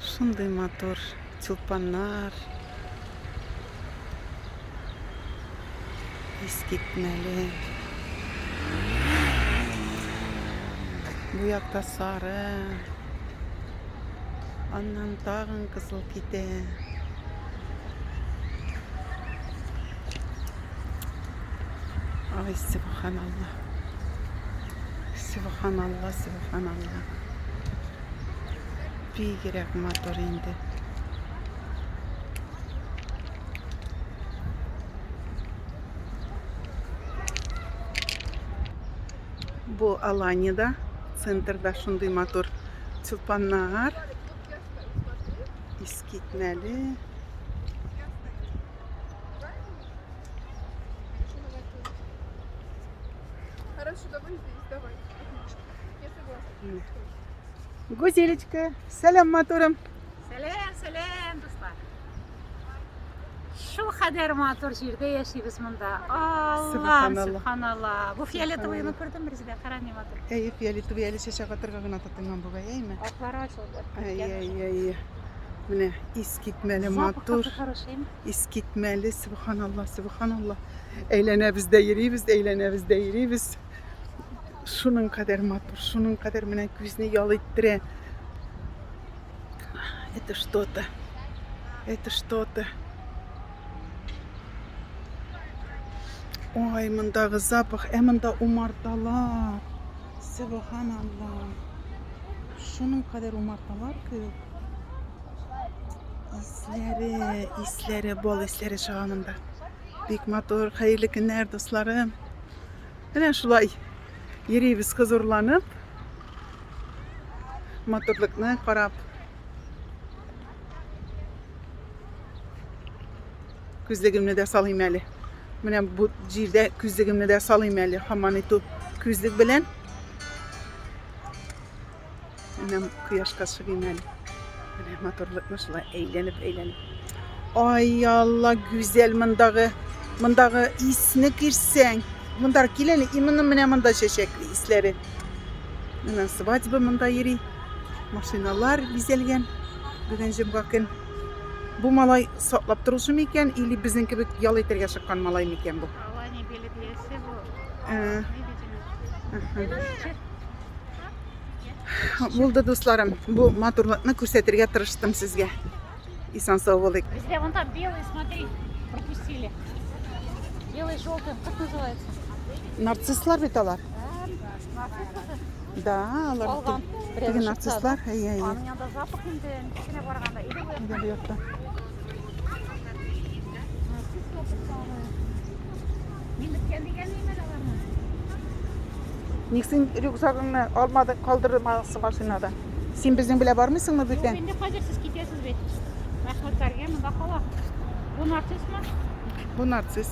Şunday motor, çılpanlar. Eskitmeli. Bu yakta sarı. Ondan tağın kızıl gide. Ay subhanallah. Subhanallah, subhanallah. Bir gerek motor indi. Bu Alanya'da, centerda şunday motor çılpanlar. Eskitmeli. Хорошо, давай здесь, давай. Отлично. Я согласна. Güzelçka, selam motorum. Selam selam dostlar. Şu kadar motor жерде yaşıyoruz bunda. Allah Subhanallah. subhanallah. Bu fiyoletovy'ni gördün mü bizde? Karanlık motor. Ey fiyali şaşağa tırgağına tatıngan bu ey mi? Okları açıldı. Ay. Mine eskitmeli motor. Хороший mi? Eskitmeli, subhanallah, subhanallah. Eğlenemiz de yürüyüz. Şunun kadar motor, şunun kadar mine gözünü yalıttırı. Это что-то. Это что-то. Ay, mındağı zapах, emında umartalar. Subhanallah. Şunun kadar umartalar ki. İsleri, bol isleri şanında. Büyük motor, hayırlı günler dostlarım. Yine şulay yürüyüz huzurlanıp. Motorlukni qarab. Küzlüğümni de salayım eli. Mine bu cirde küzlüğümni de salayım eli. Hamanitu küzlük bilen. Mine kıyaş kaşığım eli. Mine motorlukni şulay eğlenip. Ay Allah güzel mındağı isini girsen. Mındar kileni imanın mında şeşekli isleri. Mine svadьба mında yeri. Maşinalar bizelgen. Bugün bakın. Bu malay saklap duruşu mu iken, ili bizim gibi yal eterge çıkan malay mı iken bu? Alanya Belediyesi bu. Ee, Ne diyeceğim? Buldu dostlarım, bu motorlukni ko'rsatirga tirishdim sizga. İnsan sağ olayım. Bizde вон там белый, смотри, пропустили. Белый, желтый, как называется? Narsistlar bitalar. Da, alar. Algan. Tigi narsistlar. Hey. Анын янда запах енді кішкене барғанда или bu Gel bu yakta. Мендіктен деген неме алармын? Niksin rüksagını almadı, kaldırmasın maşinada. Sen bizim bile var mısın mı Жоқ, bükten? енді қазір сіз кетесіз бе? Рахметтарге мында қала. Bu narsis mi? Bu narsis.